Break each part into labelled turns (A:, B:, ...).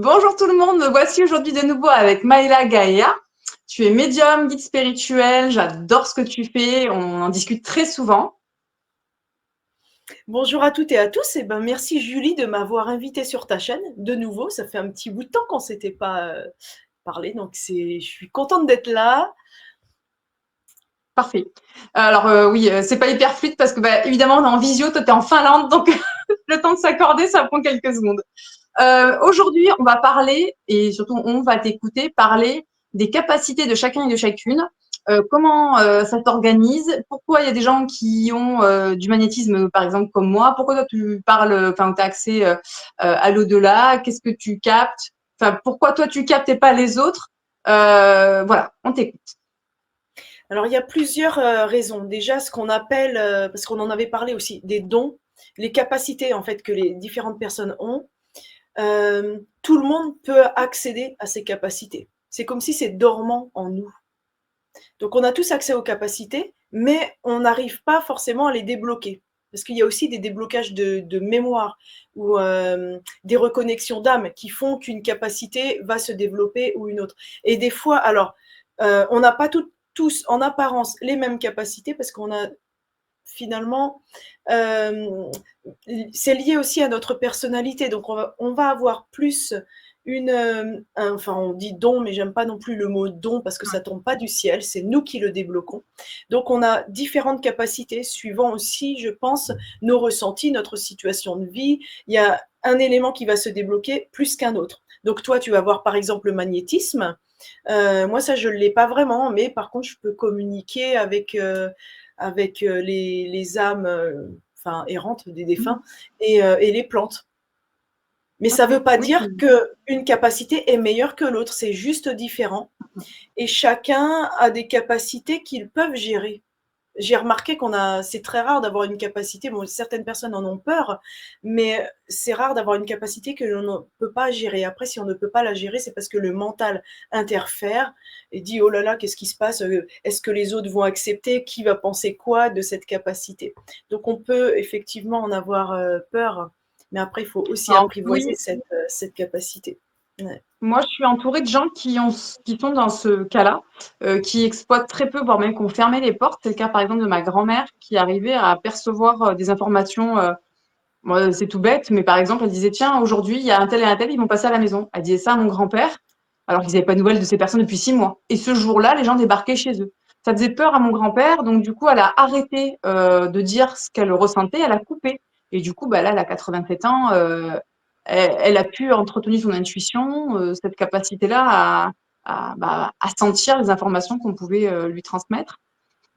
A: Bonjour tout le monde, me voici aujourd'hui de nouveau avec Maïla Gaïa. Tu es médium, guide spirituel, j'adore ce que tu fais, on en discute très souvent.
B: Bonjour à toutes et à tous. Et ben, merci Julie de m'avoir invitée sur ta chaîne de nouveau. Ça fait un petit bout de temps qu'on ne s'était pas parlé, donc je suis contente d'être là.
A: Parfait. Alors oui, c'est pas hyper fluide parce que évidemment on est en visio, toi tu es en Finlande, donc le temps de s'accorder, ça prend quelques secondes. Aujourd'hui, on va parler, et surtout on va t'écouter, parler des capacités de chacun et de chacune. Comment ça s'organise? Pourquoi il y a des gens qui ont du magnétisme, par exemple, comme moi? Pourquoi toi tu parles, enfin, tu as accès à l'au-delà? Qu'est-ce que tu captes? Enfin, pourquoi toi tu captes et pas les autres? Voilà, on t'écoute.
B: Alors, il y a plusieurs raisons. Déjà, ce qu'on appelle, parce qu'on en avait parlé aussi, des dons, les capacités en fait que les différentes personnes ont. Tout le monde peut accéder à ces capacités. C'est comme si c'est dormant en nous. Donc, on a tous accès aux capacités, mais on n'arrive pas forcément à les débloquer. Parce qu'il y a aussi des déblocages de mémoire ou des reconnexions d'âme qui font qu'une capacité va se développer ou une autre. Et des fois, alors, on n'a pas tous en apparence les mêmes capacités parce qu'on a finalement, c'est lié aussi à notre personnalité. Donc, on va avoir plus enfin, on dit don, mais j'aime pas non plus le mot don parce que ça tombe pas du ciel, c'est nous qui le débloquons. Donc, on a différentes capacités suivant aussi, je pense, nos ressentis, notre situation de vie. Il y a un élément qui va se débloquer plus qu'un autre. Donc, toi, tu vas voir par exemple le magnétisme. Moi, ça, je ne l'ai pas vraiment, mais par contre, je peux communiquer avec les âmes enfin, errantes des défunts et les plantes. Mais ça ne
A: Ok,
B: veut pas
A: oui.
B: dire qu'une capacité est meilleure que l'autre, c'est juste différent. Et chacun a des capacités qu'ils peuvent gérer. J'ai remarqué c'est très rare d'avoir une capacité, bon, certaines personnes en ont peur, mais c'est rare d'avoir une capacité que l'on ne peut pas gérer. Après, si on ne peut pas la gérer, c'est parce que le mental interfère et dit, oh là là, qu'est-ce qui se passe? Est-ce que les autres vont accepter? Qui va penser quoi de cette capacité? Donc, on peut effectivement en avoir peur, mais après, il faut aussi
A: Alors,
B: apprivoiser
A: oui,
B: cette capacité. Ouais.
A: moi, je suis entourée de gens qui sont dans ce cas-là, qui exploitent très peu, voire même qui ont fermé les portes. C'est le cas, par exemple, de ma grand-mère qui arrivait à percevoir des informations. Moi, c'est tout bête, mais par exemple, elle disait, tiens, aujourd'hui, il y a un tel et un tel, ils vont passer à la maison. Elle disait ça à mon grand-père, alors qu'ils n'avaient pas de nouvelles de ces personnes depuis 6 mois. Et ce jour-là, les gens débarquaient chez eux. Ça faisait peur à mon grand-père, donc du coup, elle a arrêté de dire ce qu'elle ressentait, elle a coupé. Et du coup, là, elle a 87 ans, elle a pu entretenir son intuition, cette capacité-là à sentir les informations qu'on pouvait lui transmettre.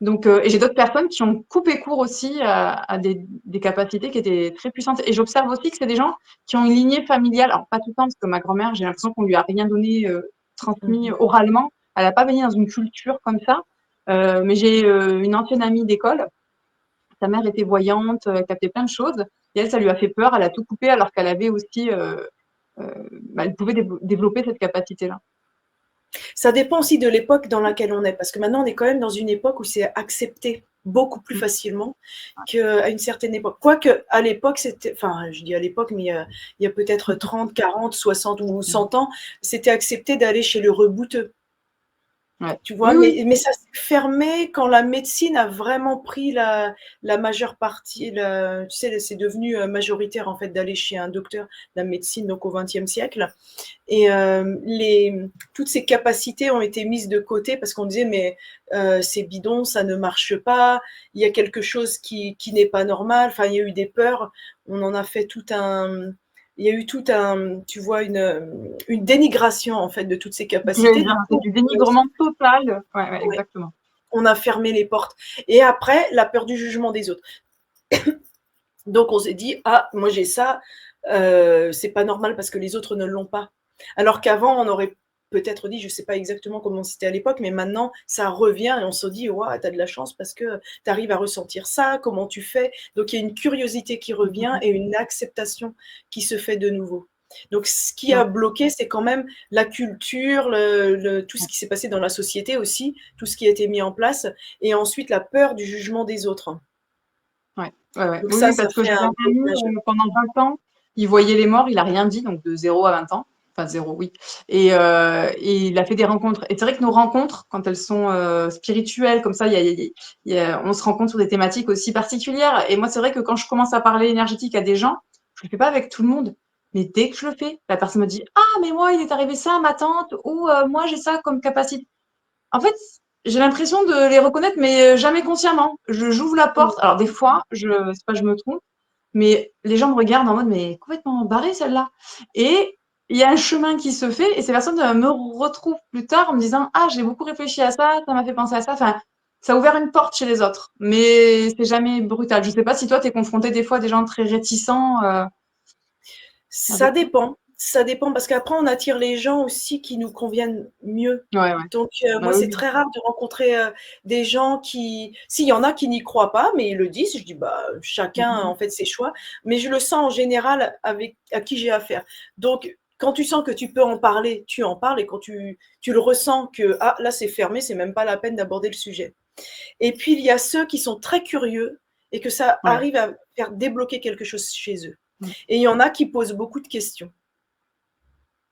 A: Donc, et j'ai d'autres personnes qui ont coupé court aussi à des capacités qui étaient très puissantes. Et j'observe aussi que c'est des gens qui ont une lignée familiale. Alors, pas tout le temps, parce que ma grand-mère, j'ai l'impression qu'on lui a rien donné, transmis
B: Mhm.
A: oralement. Elle n'a pas baigné dans une culture comme ça. Mais j'ai une ancienne amie d'école. Sa mère était voyante, elle captait plein de choses. Et elle, ça lui a fait peur. Elle a tout coupé alors qu'elle avait aussi, elle pouvait développer cette capacité-là.
B: Ça dépend aussi de l'époque dans laquelle on est, parce que maintenant on est quand même dans une époque où c'est accepté beaucoup plus
A: Mm.
B: facilement qu'à une certaine époque. Quoique à l'époque, c'était, enfin je dis à l'époque, mais il y a peut-être 30, 40, 60 ou 100 ans, c'était accepté d'aller chez le rebouteux.
A: Ouais.
B: Tu
A: Oui,
B: vois,
A: oui.
B: mais ça s'est fermé quand la médecine a vraiment pris la majeure partie. Tu sais, c'est devenu majoritaire en fait d'aller chez un docteur, la médecine, donc au XXe siècle. Et toutes ces capacités ont été mises de côté parce qu'on disait mais c'est bidon, ça ne marche pas, il y a quelque chose qui n'est pas normal. Enfin, il y a eu des peurs. On en a fait il y a eu tout un, tu vois, une dénigration en fait de toutes ces
A: C'est ce que j'allais
B: capacités.
A: dire,
B: Du
A: c'est
B: coup,
A: du dénigrement total. Ouais, ouais,
B: ouais,
A: exactement.
B: on a fermé les portes. Et après, la peur du jugement des autres. Donc on s'est dit ah moi j'ai ça, c'est pas normal parce que les autres ne l'ont pas. Alors qu'avant on aurait peut-être dit, je sais pas exactement comment c'était à l'époque, mais maintenant ça revient et on se dit waouh t'as de la chance parce que tu arrives à ressentir ça, comment tu fais. Donc il y a une curiosité qui revient et une acceptation qui se fait de nouveau. Donc ce qui a
A: Ouais.
B: bloqué, c'est quand même la culture, tout ce qui s'est passé dans la société aussi, tout ce qui a été mis en place, et ensuite la peur du jugement des autres.
A: Ouais, ouais, ouais.
B: Donc
A: Oui,
B: ça,
A: oui,
B: ça
A: parce que
B: fait
A: j'avais
B: un
A: un ami
B: blocage.
A: pendant 20 ans, il voyait les morts, il a rien dit, donc de 0 à 20 ans. Enfin 0, oui. Et il a fait des rencontres. Et c'est vrai que nos rencontres, quand elles sont spirituelles, comme ça, on se rencontre sur des thématiques aussi particulières. Et moi, c'est vrai que quand je commence à parler énergétique à des gens, je le fais pas avec tout le monde. Mais dès que je le fais, la personne me dit, ah, mais moi, il est arrivé ça à ma tante, ou moi, j'ai ça comme capacité. En fait, j'ai l'impression de les reconnaître, mais jamais consciemment. J'ouvre la porte. Alors, des fois, c'est pas que je me trompe, mais les gens me regardent en mode, mais complètement barrée celle-là. Et il y a un chemin qui se fait, et ces personnes me retrouvent plus tard en me disant, ah, j'ai beaucoup réfléchi à ça, ça m'a fait penser à ça. Enfin, ça a ouvert une porte chez les autres, mais c'est jamais brutal. Je sais pas si toi, tu es confronté des fois à des gens très réticents
B: Ça
A: avec ça.
B: dépend. Ça dépend parce qu'après, on attire les gens aussi qui nous conviennent mieux.
A: Ouais, ouais.
B: Donc, moi,
A: Bah
B: c'est
A: oui.
B: très rare de rencontrer des gens qui. S'il y en a qui n'y croient pas, mais ils le disent, je dis, bah, chacun,
A: Mhm.
B: en fait, ses choix. Mais je le sens en général avec à qui j'ai affaire. Donc, quand tu sens que tu peux en parler, tu en parles. Et quand tu le ressens que, ah, là, c'est fermé, c'est même pas la peine d'aborder le sujet. Et puis, il y a ceux qui sont très curieux et que ça
A: Ouais.
B: arrive à faire débloquer quelque chose chez eux.
A: Mm.
B: Et il y en a qui posent beaucoup de questions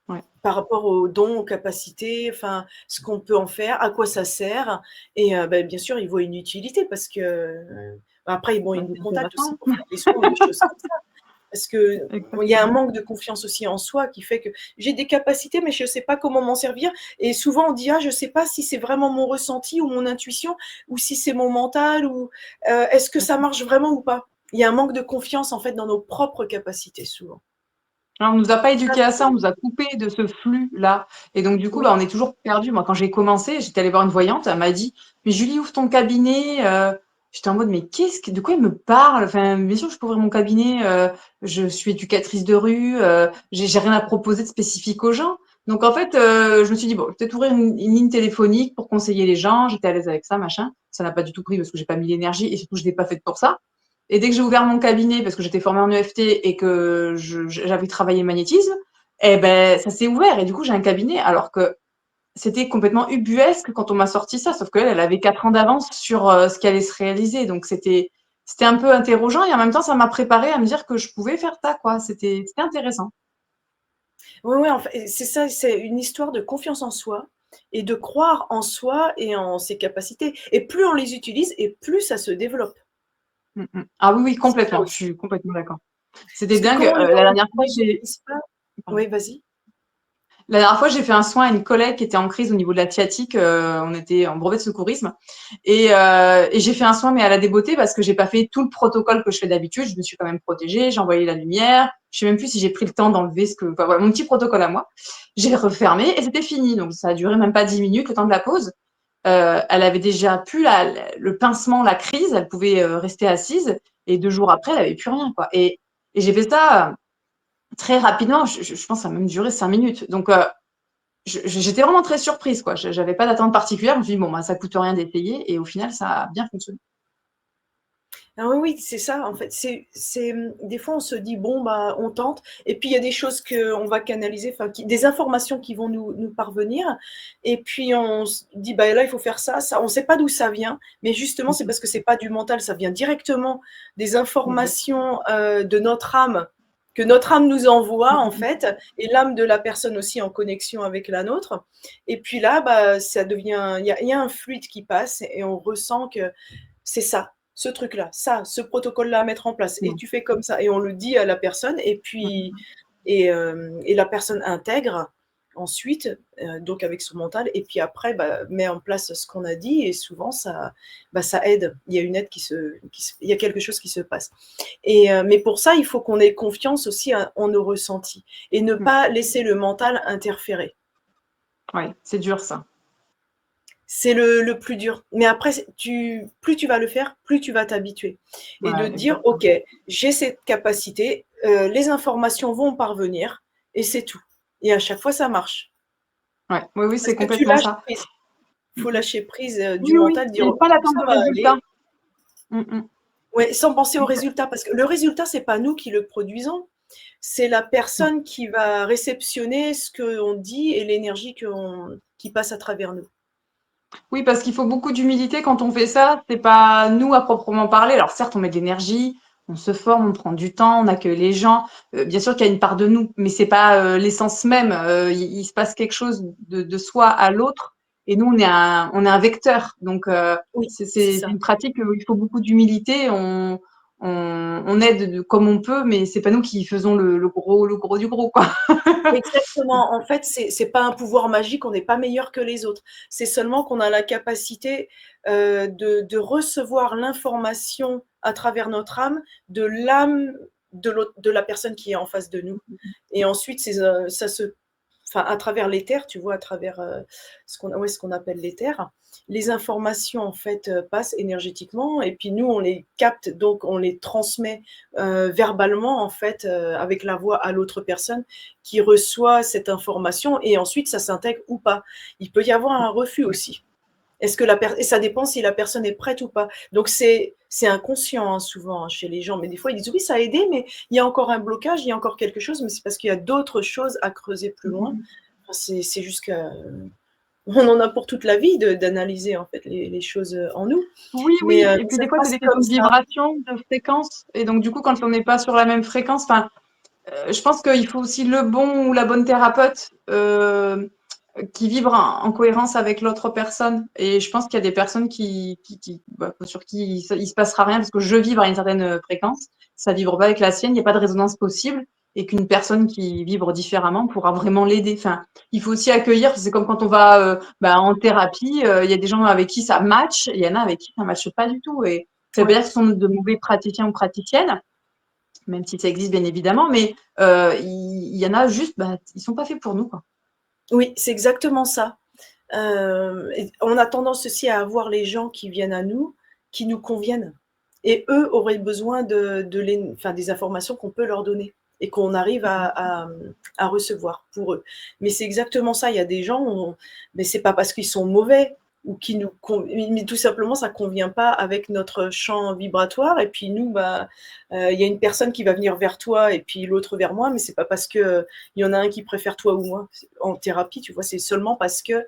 A: Ouais.
B: par rapport aux dons, aux capacités, enfin, ce qu'on peut en faire, à quoi ça sert. Et bah, bien sûr, ils voient une utilité parce que après, bon,
A: Bah,
B: ils nous
A: c'est
B: contactent aussi
A: intéressant.
B: pour faire des soins ou des choses comme ça. Parce que il y a un
A: Exactement.
B: manque de confiance aussi en soi qui fait que j'ai des capacités, mais je ne sais pas comment m'en servir. Et souvent, on dit, ah, je ne sais pas si c'est vraiment mon ressenti ou mon intuition, ou si c'est mon mental, ou est-ce que ça marche vraiment ou pas. Il y a un manque de confiance en fait dans nos propres capacités souvent.
A: Alors, on nous a pas
B: Ça,
A: éduqués à ça, on
B: c'est-
A: nous a coupé de ce flux-là. Et donc, du coup, bah,
B: oui.
A: on est toujours perdu. Moi, quand j'ai commencé, j'étais allée voir une voyante, elle m'a dit, mais Julie, ouvre ton cabinet. J'étais en mode, mais de quoi il me parle? Enfin, bien sûr, je peux ouvrir mon cabinet. Je suis éducatrice de rue. J'ai rien à proposer de spécifique aux gens. Donc, en fait, je me suis dit, bon, je vais peut-être ouvrir une ligne téléphonique pour conseiller les gens. J'étais à l'aise avec ça, machin. Ça n'a pas du tout pris parce que j'ai pas mis l'énergie et surtout, je n'étais pas faite pour ça. Et dès que j'ai ouvert mon cabinet, parce que j'étais formée en EFT et que j'avais travaillé le magnétisme, eh ben, ça s'est ouvert. Et du coup, j'ai un cabinet, alors que c'était complètement ubuesque quand on m'a sorti ça. Sauf qu'elle, elle avait 4 ans d'avance sur ce qui allait se réaliser. Donc, c'était un peu interrogeant et en même temps, ça m'a préparé à me dire que je pouvais faire ça, quoi. C'était intéressant.
B: Oui, oui, en fait, c'est ça, c'est une histoire de confiance en soi et de croire en soi et en ses capacités. Et plus on les utilise et plus ça se développe.
A: Mm, mm. Ah oui, oui,
B: C'est ça
A: complètement. Je
B: aussi.
A: suis complètement d'accord. C'était
B: Parce que
A: dingue.
B: quand
A: La dernière
B: on
A: fois,
B: les utilise pas. Oui, vas-y.
A: La dernière fois, j'ai fait un soin à une collègue qui était en crise au niveau de la sciatique. On était en brevet de secourisme. Et j'ai fait un soin, mais à la débeauté, parce que j'ai pas fait tout le protocole que je fais d'habitude. Je me suis quand même protégée, j'ai envoyé la lumière. Je sais même plus si j'ai pris le temps d'enlever enfin, voilà, mon petit protocole à moi. J'ai refermé et c'était fini. Donc, ça a duré même pas 10 minutes, le temps de la pause. Elle avait déjà plus le pincement, la crise. Elle pouvait rester assise. Et 2 jours après, elle avait plus rien, quoi. Et j'ai fait ça très rapidement. Je pense que ça a même duré 5 minutes. Donc, j'étais vraiment très surprise, quoi. J'avais pas d'attente particulière. Je me suis dit, bon, bah, ça coûte rien d'essayer. Et au final, ça a bien fonctionné.
B: Ah oui, oui, c'est ça, en fait. Des fois, on se dit, bon, bah, on tente. Et puis, il y a des choses qu'on va canaliser, enfin, des informations qui vont nous parvenir. Et puis, on se dit, bah, là, il faut faire ça, ça. On ne sait pas d'où ça vient. Mais justement, c'est
A: Mhm.
B: parce que c'est pas du mental, ça vient directement des
A: Exactement.
B: informations de notre âme, que notre âme nous envoie, en
A: Mhm.
B: fait. Et l'âme de la personne aussi en connexion avec la nôtre. Et puis là, bah, ça devient, il y a un fluide qui passe et on ressent que c'est ça, ce truc-là, ça, ce protocole-là à mettre en place. Et
A: Mhm.
B: tu fais comme ça. Et on le dit à la personne. Et puis,
A: Mhm.
B: et la personne intègre ensuite, donc avec son mental. Et puis après, bah, met en place ce qu'on a dit. Et souvent, ça aide. Il y a une aide il y a quelque chose qui se passe. Mais pour ça, il faut qu'on ait confiance aussi en nos ressentis et ne
A: Mhm.
B: pas laisser le mental interférer.
A: Ouais, c'est dur, ça.
B: C'est le plus dur. Mais après, plus tu vas le faire, plus tu vas t'habituer. Et de
A: Ouais,
B: dire,
A: exactement.
B: OK, j'ai cette capacité, les informations vont parvenir et c'est tout. Et à chaque fois, ça marche.
A: Ouais, oui, oui,
B: Parce
A: c'est
B: que tu
A: complètement
B: lâches
A: ça.
B: prise. Il faut
A: Mhm.
B: lâcher prise du
A: Oui, oui.
B: mental, dire,
A: Et
B: OK,
A: pas l'attente
B: ça
A: de
B: va
A: résultat.
B: aller.
A: Mhm.
B: Ouais, sans penser au
A: Exact.
B: résultat. Parce que le résultat, c'est pas nous qui le produisons. C'est la
A: Non.
B: personne qui va réceptionner ce qu'on dit et l'énergie qui passe à travers nous.
A: Oui, parce qu'il faut beaucoup d'humilité quand on fait ça. C'est pas nous à proprement parler. Alors certes, on met de l'énergie, on se forme, on prend du temps, on accueille les gens. Bien sûr qu'il y a une part de nous, mais c'est pas l'essence même. Il se passe quelque chose de soi à l'autre, et nous on est un vecteur. Donc
B: Oui, c'est
A: c'est
B: ça.
A: une pratique où il faut beaucoup d'humilité. On aide comme on peut, mais c'est pas nous qui faisons le gros du gros, quoi.
B: Exactement. En fait, c'est pas un pouvoir magique, on n'est pas meilleur que les autres. C'est seulement qu'on a la capacité de recevoir l'information à travers notre âme, de l'âme de la personne qui est en face de nous. Et ensuite, ça se enfin, à travers l'éther, tu vois, à travers ce qu'on appelle l'éther, les informations en fait passent énergétiquement et puis nous on les capte, donc on les transmet verbalement en fait avec la voix à l'autre personne qui reçoit cette information et ensuite ça s'intègre ou pas. Il peut y avoir un refus aussi. Est-ce que et ça dépend si la personne est prête ou pas. Donc c'est inconscient hein, souvent hein, chez les gens, mais des fois ils disent oui ça a aidé, mais il y a encore un blocage, il y a encore quelque chose, mais c'est parce qu'il y a d'autres choses à creuser plus loin. Enfin, c'est juste qu'on en a pour toute la vie d'analyser en fait les choses en nous,
A: Oui,
B: mais
A: oui. Et puis
B: ça
A: des
B: se
A: fois, c'est
B: passe
A: des
B: comme
A: questions de
B: ça.
A: vibration, de fréquence. Et donc, du coup, quand on n'est pas sur la même fréquence, enfin, je pense qu'il faut aussi le bon ou la bonne thérapeute qui vibre en cohérence avec l'autre personne. Et je pense qu'il y a des personnes sur qui il se passera rien parce que je vibre à une certaine fréquence, ça vibre pas avec la sienne, il n'y a pas de résonance possible, et qu'une personne qui vibre différemment pourra vraiment l'aider. Enfin, il faut aussi accueillir, c'est comme quand on va en thérapie, il y a des gens avec qui ça match, et il y en a avec qui ça matche pas du tout. Et ça veut pas
B: Ouais.
A: dire que ce sont de mauvais praticiens ou praticiennes, même si ça existe bien évidemment, mais il y en a juste, ils sont pas faits pour nous, quoi.
B: Oui, c'est exactement ça. On a tendance aussi à avoir les gens qui viennent à nous, qui nous conviennent. Et eux auraient besoin enfin, des informations qu'on peut leur donner et qu'on arrive à recevoir pour eux. Mais c'est exactement ça. Il y a des gens, mais c'est pas parce qu'ils sont mauvais ou qui nous, mais tout simplement ça convient pas avec notre champ vibratoire. Et puis nous, il y a une personne qui va venir vers toi et puis l'autre vers moi, mais c'est pas parce que il y en a un qui préfère toi ou moi. En thérapie, tu vois, c'est seulement parce que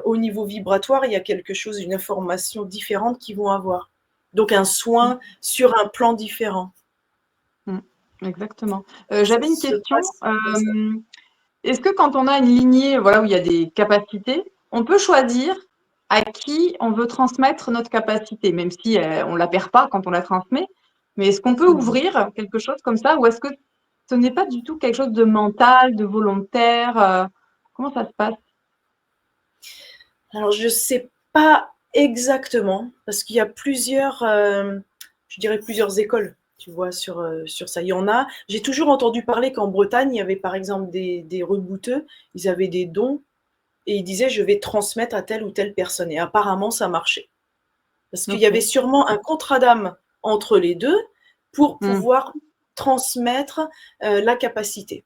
B: au niveau vibratoire, il y a quelque chose, une information différente qu'ils vont avoir. Donc un soin sur un plan différent.
A: Mm. Exactement.
B: Ça
A: J'avais une
B: se
A: question.
B: passe comme ça.
A: Est-ce que quand on a une lignée, voilà, où il y a des capacités, on peut choisir à qui on veut transmettre notre capacité, même si on la perd pas quand on la transmet, mais est-ce qu'on peut
B: Mhm.
A: ouvrir quelque chose comme ça, ou est-ce que ce n'est pas du tout quelque chose de mental, de volontaire, comment ça se passe?
B: Alors je sais pas exactement parce qu'il y a plusieurs, je dirais plusieurs écoles, tu vois, sur ça. Il y en a. J'ai toujours entendu parler qu'en Bretagne, il y avait par exemple des rebouteux, ils avaient des dons et ils disaient je vais transmettre à telle ou telle personne. Et apparemment ça marchait. Parce qu'il y avait
A: Ok.
B: sûrement un contrat d'âme entre les deux pour
A: Mm.
B: pouvoir transmettre la capacité.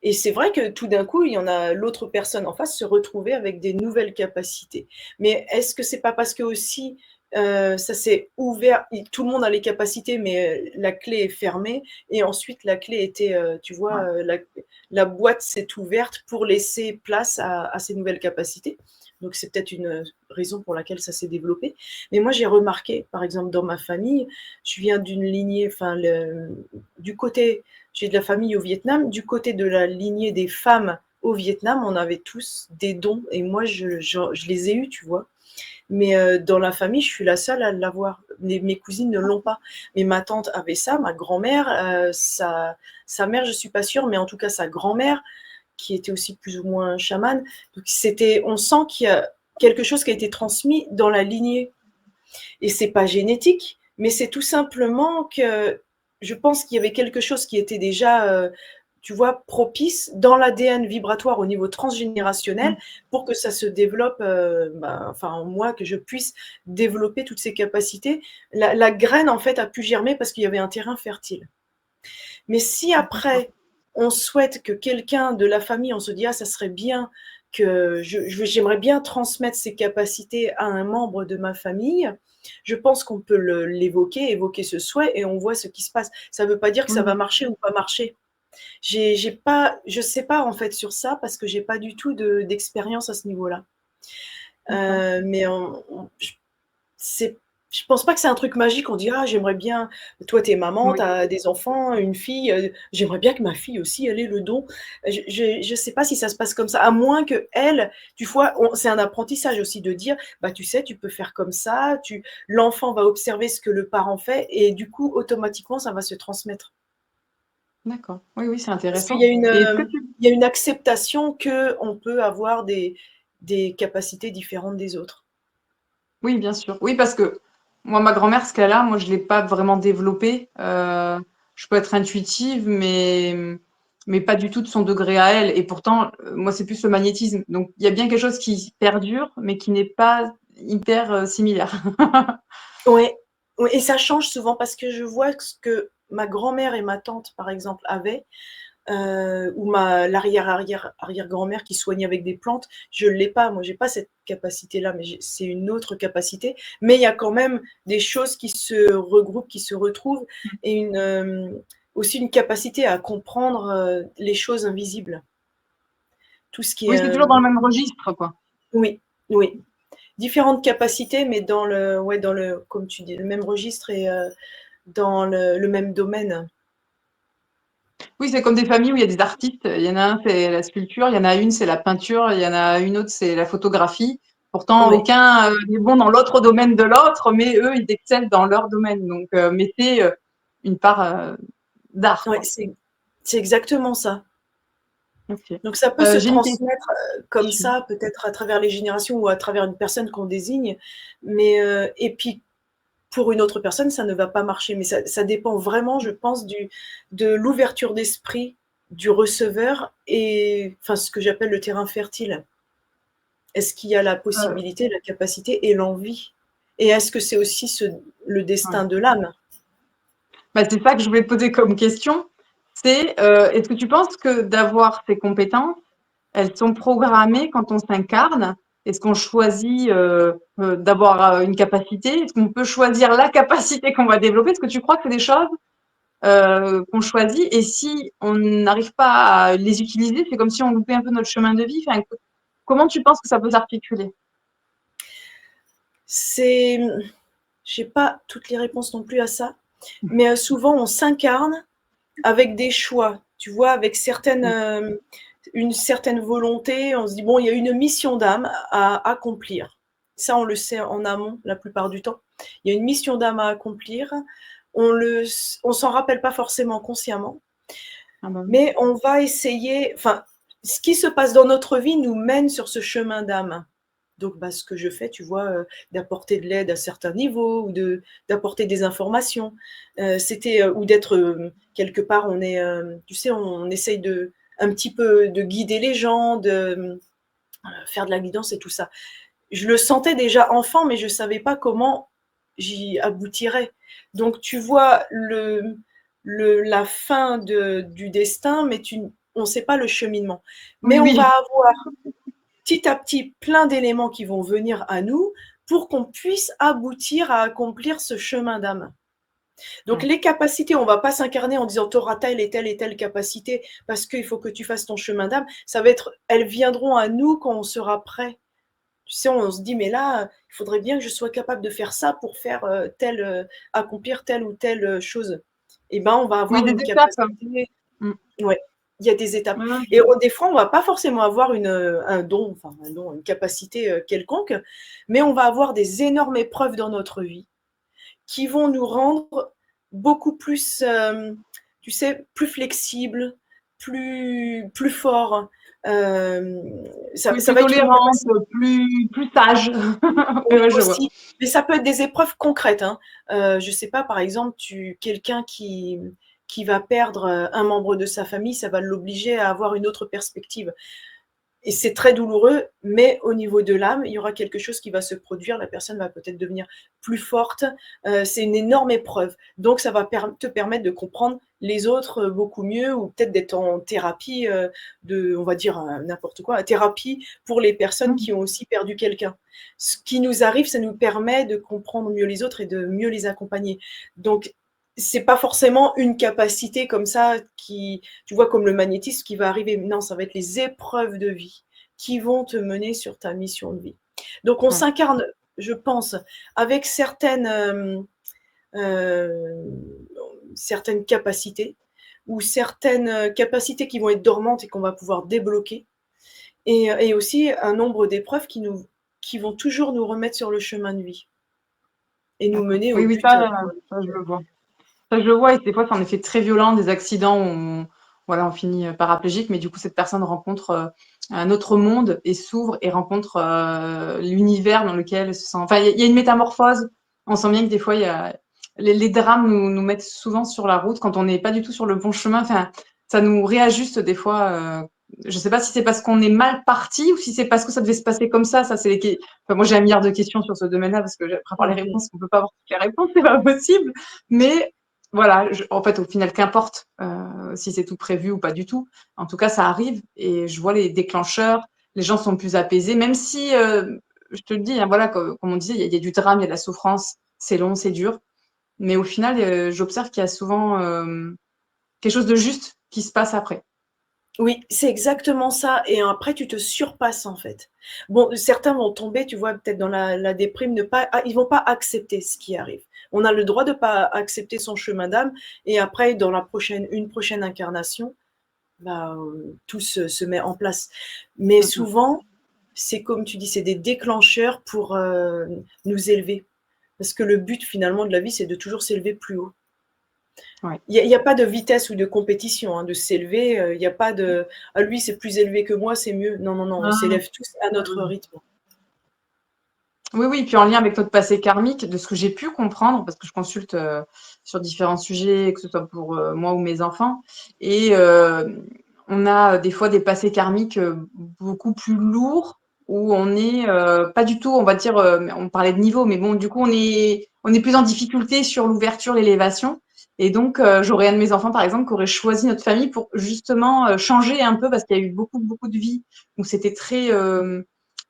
B: Et c'est vrai que tout d'un coup, il y en a l'autre personne en face se retrouver avec des nouvelles capacités. Mais est-ce que c'est pas parce que aussi ça s'est ouvert, tout le monde a les capacités, mais la clé est fermée, et ensuite la clé était, tu vois,
A: Ouais.
B: la boîte s'est ouverte pour laisser place à ces nouvelles capacités. Donc c'est peut-être une raison pour laquelle ça s'est développé. Mais moi j'ai remarqué, par exemple dans ma famille, je viens d'une lignée, enfin du côté j'ai de la famille au Vietnam. Du côté de la lignée des femmes au Vietnam, on avait tous des dons et moi, je les ai eus, tu vois. Mais dans la famille, je suis la seule à l'avoir. Mes cousines ne l'ont pas. Mais ma tante avait ça, ma grand-mère, sa mère, je ne suis pas sûre, mais en tout cas sa grand-mère, qui était aussi plus ou moins chamane. Donc on sent qu'il y a quelque chose qui a été transmis dans la lignée. Et c'est pas génétique, mais c'est tout simplement que je pense qu'il y avait quelque chose qui était déjà, tu vois, propice dans l'ADN vibratoire au niveau transgénérationnel pour que ça se développe, enfin en moi, que je puisse développer toutes ces capacités. La graine, en fait, a pu germer parce qu'il y avait un terrain fertile. Mais si
A: D'accord.
B: après, on souhaite que quelqu'un de la famille, on se dit, ah, ça serait bien que j'aimerais bien transmettre ces capacités à un membre de ma famille, je pense qu'on peut l'évoquer, évoquer ce souhait et on voit ce qui se passe. Ça ne veut pas dire que ça va
A: Mm.
B: marcher ou pas marcher. J'ai pas, je ne sais pas en fait sur ça parce que j'ai pas du tout d'expérience à ce niveau-là.
A: D'accord.
B: Mais c'est Je pense pas que c'est un truc magique. On dit: «Ah, j'aimerais bien», toi, tu es maman, tu
A: Oui.
B: as des enfants, une fille, «J'aimerais bien que ma fille aussi, elle ait le don». Je sais pas si ça se passe comme ça, à moins qu'elle, tu vois, on c'est un apprentissage aussi de dire: «Bah, tu sais, tu peux faire comme ça», l'enfant va observer ce que le parent fait et du coup, automatiquement, ça va se transmettre.
A: D'accord. Oui, oui, c'est
B: Parce qu'il
A: intéressant
B: y a une,
A: et est-ce que tu
B: il y a une acceptation qu'on peut avoir des capacités différentes des autres.
A: oui, bien sûr. Oui, parce que moi, ma grand-mère, ce qu'elle a, moi, je l'ai pas vraiment développé. Je peux être intuitive, mais pas du tout de son degré à elle et pourtant, moi, c'est plus le magnétisme. Donc il y a bien quelque chose qui perdure, mais qui n'est pas hyper, similaire.
B: Ouais, ouais et ça change souvent parce que je vois ce que ma grand-mère et ma tante, par exemple, avaient, ou l'arrière-arrière-arrière-grand-mère qui soignait avec des plantes. Je l'ai pas, moi, j'ai pas cette capacité-là, mais c'est une autre capacité. Mais il y a quand même des choses qui se regroupent, qui se retrouvent et aussi une capacité à comprendre, les choses invisibles. Tout ce qui est,
A: Oui, c'est toujours dans le même registre, quoi.
B: oui, oui. Différentes capacités, mais dans le ouais, dans le comme tu dis, le même registre et dans le même domaine.
A: Oui, c'est comme des familles où il y a des artistes. Il y en a un, c'est la sculpture, il y en a une, c'est la peinture, il y en a une autre, c'est la photographie. Pourtant,
B: Oui,
A: aucun n'est bon dans l'autre domaine de l'autre, mais eux, ils excellent dans leur domaine. Donc, mettez une part d'art,
B: ouais,
A: quoi.
B: c'est exactement ça.
A: Ok.
B: Donc ça peut se
A: J'ai une question.
B: transmettre, comme ça, peut-être à travers les générations ou à travers une personne qu'on désigne, mais et puis pour une autre personne, ça ne va pas marcher. Mais ça dépend vraiment, je pense, de l'ouverture d'esprit du receveur et enfin, ce que j'appelle le terrain fertile. Est-ce qu'il y a la
A: Euh,
B: possibilité, la capacité et l'envie? Et est-ce que c'est aussi le
A: ouais.
B: destin de l'âme?
A: Bah, c'est ça que je voulais te poser comme question. C'est, est-ce que tu penses que d'avoir ces compétences, elles sont programmées quand on s'incarne? Est-ce qu'on choisit d'avoir une capacité? Est-ce qu'on peut choisir la capacité qu'on va développer? Est-ce que tu crois que c'est des choses qu'on choisit? Et si on n'arrive pas à les utiliser, c'est comme si on loupait un peu notre chemin de vie. Enfin, comment tu penses que ça peut s'articuler?
B: C'est j'ai pas toutes les réponses non plus à ça, mais souvent on s'incarne avec des choix, tu vois? Avec une certaine volonté, on se dit: «Bon, il y a une mission d'âme à accomplir». Ça, on le sait en amont la plupart du temps. Il y a une mission d'âme à accomplir, on s'en rappelle pas forcément consciemment,
A: Ah bah oui.
B: mais on va essayer enfin, ce qui se passe dans notre vie nous mène sur ce chemin d'âme. Donc, bah, ce que je fais, tu vois, d'apporter de l'aide à certains niveaux ou d'apporter des informations. C'était, ou d'être, quelque part, on est, tu sais, on essaye un petit peu de guider les gens, faire de la guidance et tout ça. Je le sentais déjà enfant, mais je ne savais pas comment j'y aboutirais. Donc tu vois la fin du destin, mais on ne sait pas le cheminement. Mais
A: Oui,
B: on va
A: oui.
B: avoir petit à petit plein d'éléments qui vont venir à nous pour qu'on puisse aboutir à accomplir ce chemin d'âme. Donc
A: Ouais.
B: les capacités, on ne va pas s'incarner en disant tu auras telle et telle capacité parce qu'il faut que tu fasses ton chemin d'âme. Ça va être, elles viendront à nous quand on sera prêt. Tu sais, on se dit, mais là, il faudrait bien que je sois capable de faire ça pour faire accomplir telle ou telle chose. Et ben, on va
A: Oui,
B: avoir
A: des
B: une
A: étapes.
B: capacité.
A: Mm.
B: Ouais, il y a des étapes.
A: Ouais, ouais,
B: Et des fois, on va pas forcément avoir un don, une capacité quelconque, mais on va avoir des énormes épreuves dans notre vie qui vont nous rendre beaucoup plus, tu sais, plus flexibles, plus forts. Euh, ça,
A: oui,
B: ça
A: plus
B: va être une
A: tolérante,
B: capacité.
A: plus sage.
B: Oui,
A: Ouais, ouais, je vois.
B: aussi, mais ça peut être des épreuves concrètes, hein. Je sais pas, par exemple, quelqu'un qui va perdre, un membre de sa famille, ça va l'obliger à avoir une autre perspective et c'est très douloureux, mais au niveau de l'âme, il y aura quelque chose qui va se produire. La personne va peut-être devenir plus forte. C'est une énorme épreuve. Donc ça va te permettre de comprendre les autres, beaucoup mieux ou peut-être d'être en thérapie, on va dire, n'importe quoi, thérapie pour les personnes
A: Mm.
B: qui ont aussi perdu quelqu'un. Ce qui nous arrive, ça nous permet de comprendre mieux les autres et de mieux les accompagner. Donc c'est pas forcément une capacité comme ça qui, tu vois, comme le magnétisme qui va arriver. Non, ça va être les épreuves de vie qui vont te mener sur ta mission de vie. Donc on
A: Ouais.
B: s'incarne je pense, avec euh, certaines capacités ou certaines capacités qui vont être dormantes et qu'on va pouvoir débloquer. Et aussi un nombre d'épreuves qui vont toujours nous remettre sur le chemin de vie et nous
A: D'accord.
B: mener au
A: Oui, oui,
B: but.
A: ça, je le vois. Ça, je le vois, et des fois, c'est en effet très violent, des accidents où voilà, on finit paraplégique, mais du coup, cette personne rencontre un autre monde et s'ouvre et rencontre l'univers dans lequel elle se sent. Enfin, il y a une métamorphose. On sent bien que des fois, les drames nous mettent souvent sur la route quand on n'est pas du tout sur le bon chemin. Enfin, ça nous réajuste des fois. Je sais pas si c'est parce qu'on est mal parti ou si c'est parce que ça devait se passer comme ça. Ça, enfin, moi, j'ai un milliard de questions sur ce domaine-là parce que après avoir les
B: Mhm.
A: réponses, on peut pas avoir toutes les réponses, c'est pas possible. Mais voilà, en fait, au final, qu'importe si c'est tout prévu ou pas du tout. En tout cas, ça arrive et je vois les déclencheurs. Les gens sont plus apaisés, même si, je te le dis, hein, voilà, comme on disait, il y a du drame, il y a de la souffrance, c'est long, c'est dur. Mais au final, j'observe qu'il y a souvent quelque chose de juste qui se passe après.
B: Oui, c'est exactement ça. Et après, tu te surpasses en fait. Bon, certains vont tomber, tu vois, peut-être dans la déprime, ils vont pas accepter ce qui arrive. On a le droit de pas accepter son chemin d'âme. Et après, dans une prochaine incarnation, bah, tout se met en place. Mais
A: Mm, mm.
B: souvent, c'est comme tu dis, c'est des déclencheurs pour nous élever. Parce que le but finalement de la vie, c'est de toujours s'élever plus haut.
A: Ouais.
B: Il y a pas de vitesse ou de compétition, hein, de s'élever. Il n'y a pas de ah, lui, c'est plus élevé que moi, c'est mieux. Non, non, non, on
A: Ah,
B: s'élève tous à notre rythme.
A: oui, oui, puis en lien avec notre passé karmique, de ce que j'ai pu comprendre, parce que je consulte sur différents sujets, que ce soit pour moi ou mes enfants, et on a des fois des passés karmiques beaucoup plus lourds, où on est pas du tout, on va dire, on parlait de niveau, mais bon, du coup, on est plus en difficulté sur l'ouverture, l'élévation. Et donc, j'aurais un de mes enfants, par exemple, qui aurait choisi notre famille pour justement changer un peu, parce qu'il y a eu beaucoup, beaucoup de vies où c'était très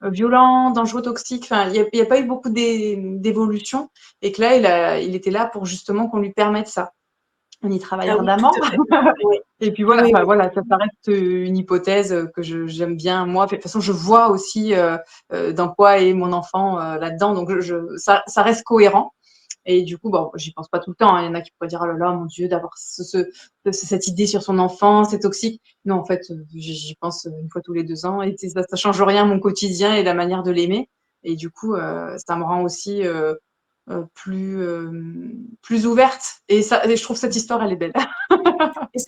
A: violent, dangereux, toxique. Enfin, il y a pas eu beaucoup d'évolution et que là, il était là pour justement qu'on lui permette ça. On y travaille
B: Ah oui, tout
A: ardemment.
B: à fait. Oui,
A: Et puis voilà,
B: oui,
A: enfin,
B: oui.
A: voilà, ça reste une hypothèse que j'aime bien. Moi, de toute façon, je vois aussi dans quoi est mon enfant là-dedans. Donc, ça reste cohérent. Et du coup, bon, j'y pense pas tout le temps, hein. Il y en a qui pourraient dire, oh là là, mon Dieu, d'avoir cette idée sur son enfant, c'est toxique. Non, en fait, j'y pense une fois tous les 2 ans et ça change rien à mon quotidien et la manière de l'aimer. Et du coup, ça me rend aussi plus ouverte. Et je trouve cette histoire, elle est belle.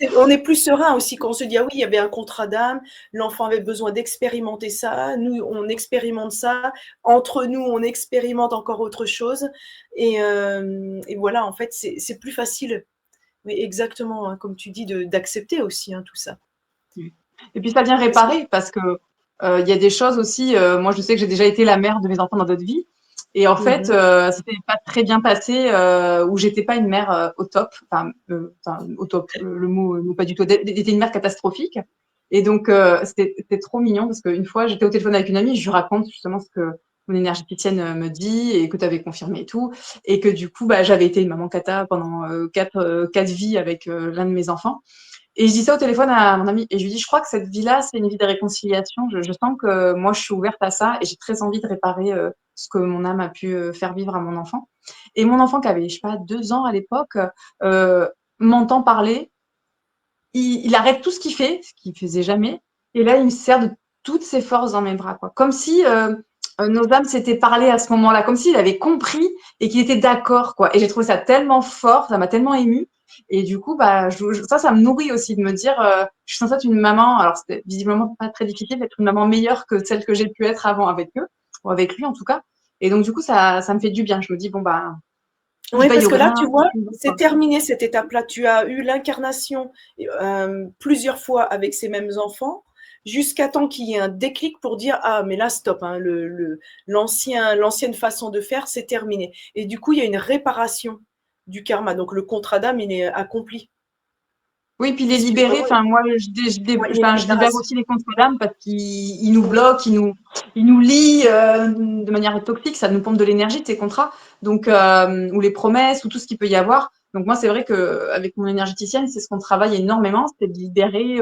B: Et on est plus serein aussi quand on se dit, ah oui, il y avait un contrat d'âme, l'enfant avait besoin d'expérimenter ça, nous, on expérimente ça, entre nous, on expérimente encore autre chose. Et voilà, en fait, c'est plus facile. Oui, exactement, hein, comme tu dis, d'accepter aussi hein, tout ça.
A: Et puis ça vient
B: Parce que,
A: réparer parce que il y a des choses aussi. Moi, je sais que j'ai déjà été la mère de mes enfants dans d'autres vies. Et en fait,
B: mhm.
A: c'était pas très bien passé, où j'étais pas une mère au top, enfin, au top, le mot n'est pas du tout. J'étais une mère catastrophique. Et donc, c'était trop mignon parce qu'une fois, j'étais au téléphone avec une amie, je lui raconte justement ce que mon énergéticienne me dit et que tu avais confirmé et tout. Et que du coup, bah, j'avais été une maman cata pendant quatre vies avec l'un de mes enfants. Et je dis ça au téléphone à mon ami et je lui dis, je crois que cette vie-là, c'est une vie de réconciliation. Je sens que moi, je suis ouverte à ça et j'ai très envie de réparer ce que mon âme a pu faire vivre à mon enfant. Et mon enfant qui avait, je sais pas, 2 ans à l'époque, euh, m'entend parler. Il arrête tout ce qu'il fait, ce qu'il faisait jamais. Et là, il me sert de toutes ses forces dans mes bras, quoi. Comme si nos âmes s'étaient parlé à ce moment-là, comme s'il avait compris et qu'il était d'accord, quoi. Et j'ai trouvé ça tellement fort, ça m'a tellement émue. Et du coup, bah, ça me nourrit aussi de me dire, je suis censée être une maman. Alors, c'était visiblement pas très difficile d'être une maman meilleure que celle que j'ai pu être avant avec eux, ou avec lui en tout cas. Et donc, du coup, ça me fait du bien. Je me dis, bon, bah, je
B: Oui,
A: veille
B: parce
A: au
B: que là,
A: grain.
B: tu vois, c'est terminé cette étape-là. Tu as eu l'incarnation plusieurs fois avec ces mêmes enfants, jusqu'à temps qu'il y ait un déclic pour dire ah mais là stop, hein, l'ancienne façon de faire, c'est terminé. Et du coup, il y a une réparation du karma. Donc le contrat d'âme, il est accompli.
A: Oui, puis les
B: Parce que
A: libérer,
B: vraiment,
A: enfin, moi,
B: ouais, il y a une
A: je libère
B: libération.
A: aussi les contre d'âme parce qu'ils nous
B: Oui,
A: bloquent, ils nous lient de manière toxique, ça nous pompe de l'énergie de ces contrats, donc, ou les promesses, ou tout ce qu'il peut y avoir. Donc, moi, c'est vrai qu'avec mon énergéticienne, c'est ce qu'on travaille énormément, c'est de libérer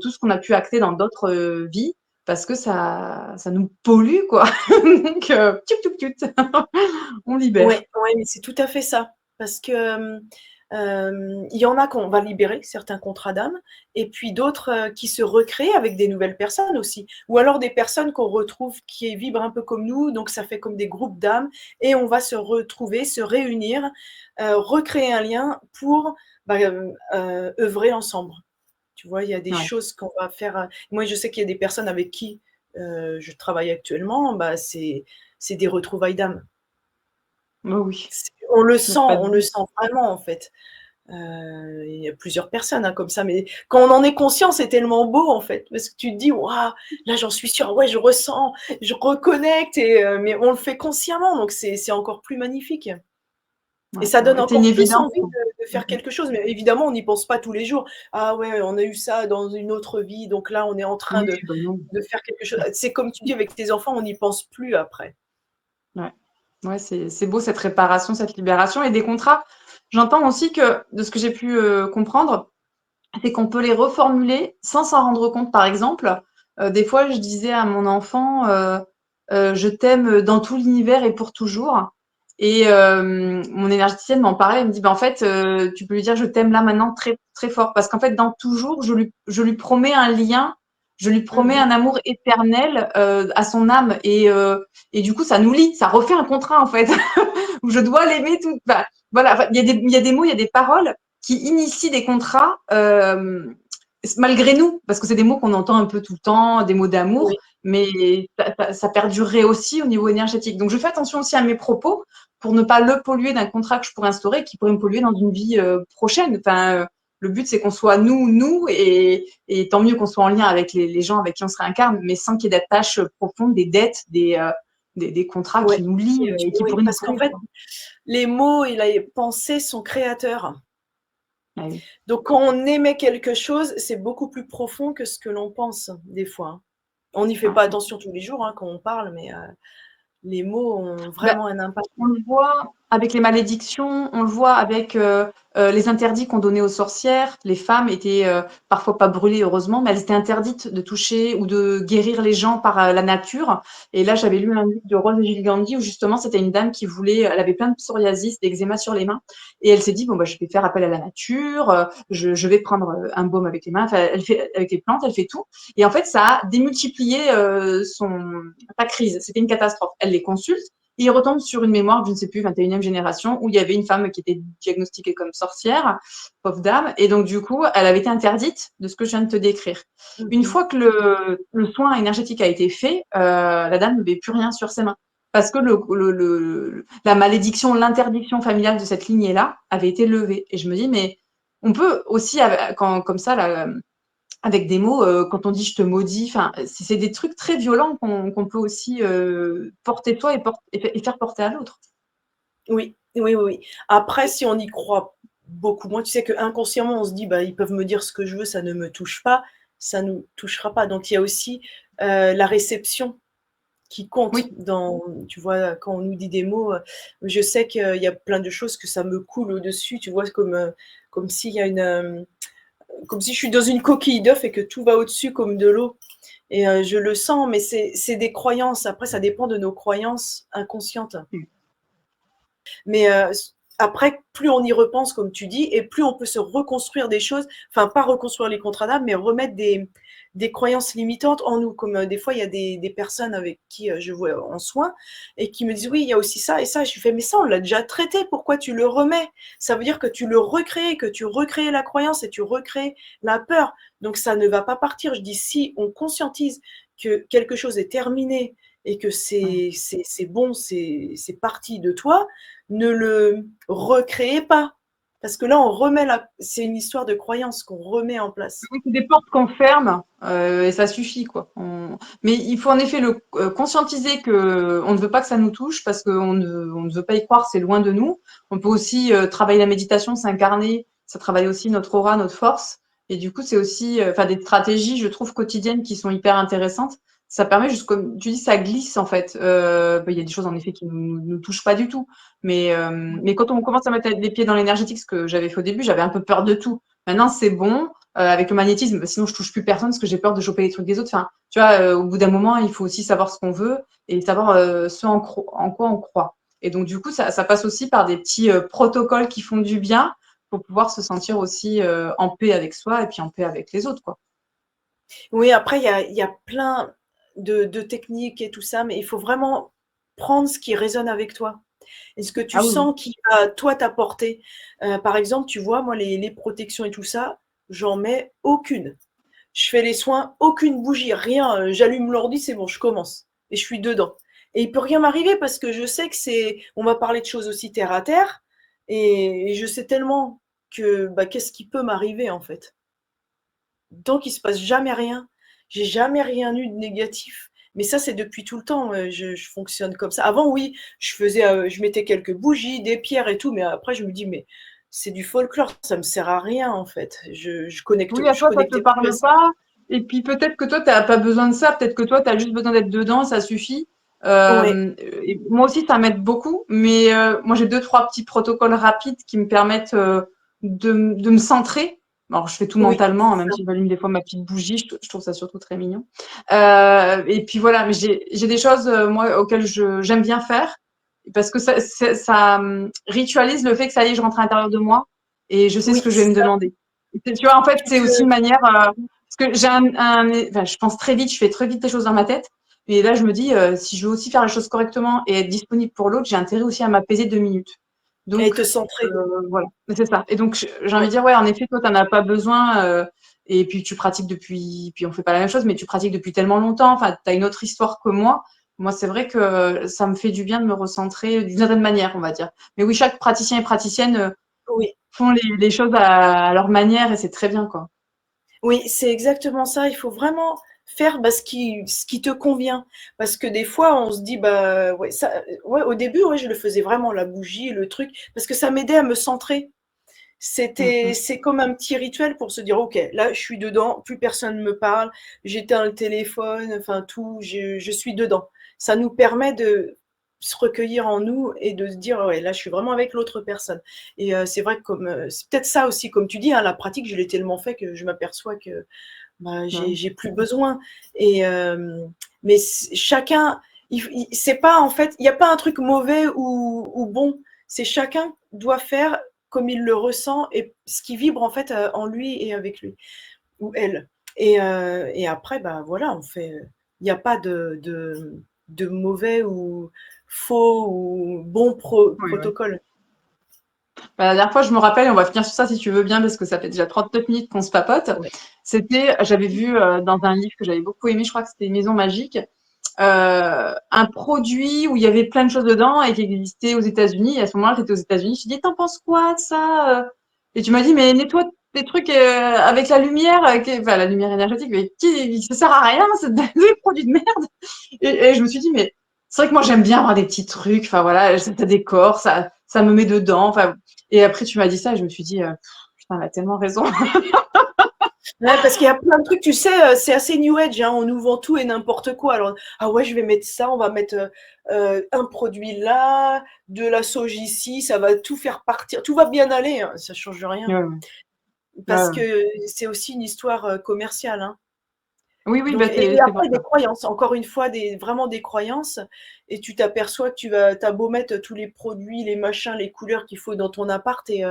A: tout ce qu'on a pu acter dans d'autres vies parce que ça nous pollue, quoi. Donc, tchouk, tchouk, tchouk, on libère.
B: Ouais, ouais, mais c'est tout à fait ça. Parce que, il y en a qu'on va libérer, certains contrats d'âme, et puis d'autres, qui se recréent avec des nouvelles personnes aussi. Ou alors des personnes qu'on retrouve qui vibrent un peu comme nous, donc ça fait comme des groupes d'âmes et on va se retrouver, se réunir, recréer un lien pour, bah, œuvrer ensemble. Tu vois? Il y a des
A: Ouais.
B: choses qu'on va faire, moi je sais qu'il y a des personnes avec qui, je travaille actuellement, bah, c'est des retrouvailles d'âme.
A: Oh oui, il y a pas de
B: On le
A: doute.
B: sent vraiment en fait. Il y a plusieurs personnes, hein, comme ça, mais quand on en est conscient, c'est tellement beau en fait, parce que tu te dis: «Waouh, là j'en suis sûre, ouais je ressens, je reconnecte» et mais on le fait consciemment, donc c'est encore plus magnifique et
A: Ouais,
B: ça donne
A: ouais, c'est une
B: encore plus
A: évidence,
B: envie
A: quoi.
B: de
A: Mmh
B: faire
A: mh.
B: quelque chose, mais évidemment on n'y pense pas tous les jours. «Ah ouais, on a eu ça dans une autre vie, donc là on est en train
A: Oui, bah, non.
B: de faire quelque chose». C'est comme tu dis avec tes enfants, on n'y pense plus après.
A: Ouais. Ouais, c'est beau cette réparation, cette libération et des contrats. J'entends aussi que, de ce que j'ai pu, comprendre, c'est qu'on peut les reformuler sans s'en rendre compte. Par exemple, des fois, je disais à mon enfant, «Je t'aime dans tout l'univers et pour toujours» et mon énergéticienne m'en parlait, elle me dit: «Bah, en fait, tu peux lui dire: "Je t'aime là, maintenant, très, très fort"» parce qu'en fait, dans toujours, je lui promets un lien, je lui promets
B: Mmh.
A: un amour éternel, à son âme et du coup, ça nous lie, ça refait un contrat, en fait, où je dois l'aimer tout enfin, voilà, enfin, il y a des mots, il y a des paroles qui initient des contrats malgré nous, parce que c'est des mots qu'on entend un peu tout le temps, des mots d'amour,
B: Oui,
A: mais ça perdurerait aussi au niveau énergétique. Donc je fais attention aussi à mes propos pour ne pas le polluer d'un contrat que je pourrais instaurer, qui pourrait me polluer dans une vie prochaine. Enfin, le but c'est qu'on soit nous, et tant mieux qu'on soit en lien avec les gens avec qui on se réincarne, mais sans qu'il y ait d'attaches profondes, des dettes, des contrats qui
B: ouais,
A: nous lient
B: oui,
A: et qui
B: oui,
A: pourraient nous
B: parce qu'en
A: polluer,
B: fait,
A: quoi.
B: les mots et les pensées sont créateurs.
A: Ah oui.
B: Donc quand on émet quelque chose, c'est beaucoup plus profond que ce que l'on pense, des fois, hein. On n'y fait
A: Ouais.
B: pas attention tous les jours, hein, quand on parle, mais les mots ont
A: Bah,
B: vraiment un impact.
A: on le voit avec les malédictions, on le voit avec, les interdits qu'on donnait aux sorcières. Les femmes étaient, parfois pas brûlées heureusement, mais elles étaient interdites de toucher ou de guérir les gens par, la nature et là, j'avais lu un livre de Rose et Gilles Gandhi où justement c'était une dame qui voulait elle avait plein de psoriasis, d'eczéma sur les mains et elle s'est dit: «Bon, bah, je vais faire appel à la nature, je vais prendre, un baume avec les mains». Enfin, elle fait avec les plantes, elle fait tout et en fait, ça a démultiplié, sa crise. C'était une catastrophe. Elle les consulte et il retombe sur une mémoire, je ne sais plus, 21e génération, où il y avait une femme qui était diagnostiquée comme sorcière, pauvre dame, et donc du coup, elle avait été interdite de ce que je viens de te décrire. Une
B: Mmh.
A: fois que le soin énergétique a été fait, la dame n'avait plus rien sur ses mains. Parce que la malédiction, l'interdiction familiale de cette lignée-là avait été levée. Et je me dis, mais on peut aussi, comme ça, là, avec des mots, quand on dit je te maudis, enfin, c'est des trucs très violents qu'on peut aussi porter toi et faire porter à l'autre.
B: Oui, oui, oui, oui. Après, si on y croit beaucoup moins, tu sais qu'inconsciemment, on se dit: «Bah, ils peuvent me dire ce que je veux, ça ne me touche pas», ça nous touchera pas. Donc il y a aussi, la réception qui compte
A: Oui,
B: dans tu vois, quand on nous dit des mots, je sais qu'il y a plein de choses que ça me coule au-dessus, tu vois? Comme s'il y a comme si je suis dans une coquille d'œuf et que tout va au-dessus comme de l'eau et je le sens, mais c'est des croyances. Après, ça dépend de nos croyances inconscientes.
A: mmh,
B: Mais après, plus on y repense, comme tu dis, et plus on peut se reconstruire des choses, enfin, pas reconstruire les contrats d'âme, mais remettre des croyances limitantes en nous. Comme des fois, il y a des personnes avec qui je vois en soins et qui me disent: «Oui, il y a aussi ça et ça». Je lui fais: «Mais ça, on l'a déjà traité, pourquoi tu le remets?» Ça veut dire que tu le recrées, que tu recrées la croyance et tu recrées la peur. Donc ça ne va pas partir. Je dis: «Si on conscientise que quelque chose est terminé et que
A: ouais.
B: c'est bon, c'est parti de toi, ne le recréez pas. Parce que là, on remet la c'est une histoire de croyance qu'on remet en place.
A: Oui, c'est des portes qu'on ferme, et ça suffit, quoi. Mais il faut en effet conscientiser qu'on ne veut pas que ça nous touche parce qu'on ne veut pas y croire, c'est loin de nous. On peut aussi travailler la méditation, s'incarner, ça travaille aussi notre aura, notre force. Et du coup, c'est aussi enfin, des stratégies, je trouve, quotidiennes qui sont hyper intéressantes. Ça permet, juste comme tu dis, ça glisse en fait. Bah, il y a des choses en effet qui nous touchent pas du tout. Mais quand on commence à mettre les pieds dans l'énergétique, ce que j'avais fait au début, j'avais un peu peur de tout. Maintenant, c'est bon. avec le magnétisme. Bah, sinon, je touche plus personne parce que j'ai peur de choper les trucs des autres. Enfin, tu vois, au bout d'un moment, il faut aussi savoir ce qu'on veut et savoir ce en quoi on croit. Et donc, du coup, ça passe aussi par des petits protocoles qui font du bien pour pouvoir se sentir aussi en paix avec soi et puis en paix avec les autres, quoi.
B: Oui, après, il y a plein de techniques et tout ça, mais il faut vraiment prendre ce qui résonne avec toi et ce que tu
A: Ah oui, oui.
B: sens qui va, toi, t'apporter. Par exemple, tu vois, moi, les protections et tout ça, j'en mets aucune. Je fais les soins, aucune bougie, rien. J'allume l'ordi, c'est bon, je commence. Et je suis dedans. Et il peut rien m'arriver parce que je sais que c'est. On va parler de choses aussi terre à terre. Et je sais tellement que bah, qu'est-ce qui peut m'arriver en fait. Donc il se passe jamais rien. J'ai jamais rien eu de négatif. Mais ça, c'est depuis tout le temps. Je fonctionne comme ça. Avant, oui, je mettais quelques bougies, des pierres et tout, mais après, je me dis, mais c'est du folklore, ça me sert à rien en fait.
A: Oui, à
B: Je
A: toi, ça te
B: connectais plus à
A: parle
B: ça.
A: pas. Et puis peut-être que toi, tu n'as pas besoin de ça. Peut-être que toi, tu as juste besoin d'être dedans, ça suffit.
B: Ouais,
A: Et moi aussi, ça m'aide beaucoup. Mais moi, j'ai deux, trois petits protocoles rapides qui me permettent de me centrer. Alors, je fais tout
B: oui,
A: mentalement,
B: c'est
A: hein, même
B: ça.
A: si j'allume des fois ma petite bougie. Je trouve ça surtout très mignon. Et puis voilà, mais j'ai des choses, moi, auxquelles j'aime bien faire. Parce que ça ritualise le fait que ça y est, je rentre à l'intérieur de moi et je sais ce
B: Oui,
A: que je vais
B: c'est
A: me
B: ça.
A: demander. Tu vois, en fait,
B: Tu
A: c'est
B: te
A: aussi une manière, parce que j'ai enfin, je pense très vite, je fais très vite les choses dans ma tête. Et là, je me dis, si je veux aussi faire les choses correctement et être disponible pour l'autre, j'ai intérêt aussi à m'apaiser 2 minutes.
B: et
A: Donc,
B: te centrer.
A: voilà, c'est ça. Et donc, j'ai envie
B: Ouais.
A: de dire, ouais, en effet, toi, t'en as pas besoin. Et puis, tu pratiques depuis, puis on fait pas la même chose, mais tu pratiques depuis tellement longtemps. Enfin, tu as une autre histoire que moi. Moi, c'est vrai que ça me fait du bien de me recentrer d'une certaine manière, on va dire. Mais oui, chaque praticien et praticienne
B: Oui,
A: font les choses à leur manière et c'est très bien, quoi.
B: oui, c'est exactement ça. Il faut vraiment faire bah, ce qui te convient. Parce que des fois, on se dit, bah ouais, ça, ouais, au début, ouais, je le faisais vraiment, la bougie, le truc, parce que ça m'aidait à me centrer.
A: Mm, mm.
B: C'est comme un petit rituel pour se dire, ok, là, je suis dedans, plus personne ne me parle, j'éteins le téléphone, enfin tout, je suis dedans. Ça nous permet de se recueillir en nous et de se dire, ouais, là, je suis vraiment avec l'autre personne. Et c'est vrai que c'est peut-être ça aussi, comme tu dis, hein, la pratique, je l'ai tellement fait que je m'aperçois que bah,
A: Ouais.
B: j'ai plus besoin. Et, mais chacun, c'est pas en fait, il n'y a pas un truc mauvais ou bon. C'est chacun doit faire comme il le ressent et ce qui vibre en fait en lui et avec lui ou elle. Et après, bah voilà, on fait. Il n'y a pas de mauvais ou faux ou bon
A: Ouais, ouais.
B: protocole.
A: Bah, la dernière fois, je me rappelle, et on va finir sur ça si tu veux bien, parce que ça fait déjà 39 minutes qu'on se papote.
B: Ouais.
A: J'avais vu dans un livre que j'avais beaucoup aimé, je crois que c'était Une maison magique, un produit où il y avait plein de choses dedans et qui existait aux États-Unis. Et à ce moment-là, tu étais aux États-Unis. Je te dis, t'en penses quoi de ça? Et tu m'as dit, mais nettoie tes trucs avec la lumière, enfin la lumière énergétique, mais ça sert à rien, c'est des produits de merde. Et je me suis dit, mais c'est vrai que moi j'aime bien avoir des petits trucs, enfin voilà, ça décore, ça me met dedans. Enfin, et après tu m'as dit ça et je me suis dit, putain, elle a tellement raison.
B: Ouais, parce qu'il y a plein de trucs, tu sais, c'est assez new age, hein, on nous vend tout et n'importe quoi. Alors, ah ouais, je vais mettre ça, on va mettre un produit là, de la sauge ici, ça va tout faire partir, tout va bien aller, hein, ça change rien.
A: Ouais, ouais,
B: Parce
A: ouais.
B: que c'est aussi une histoire commerciale, hein.
A: Oui, oui,
B: Donc,
A: bah,
B: et
A: c'est pour
B: après, des
A: ça.
B: croyances, encore une fois, vraiment des croyances, et tu t'aperçois que t'as beau mettre tous les produits, les machins, les couleurs qu'il faut dans ton appart, et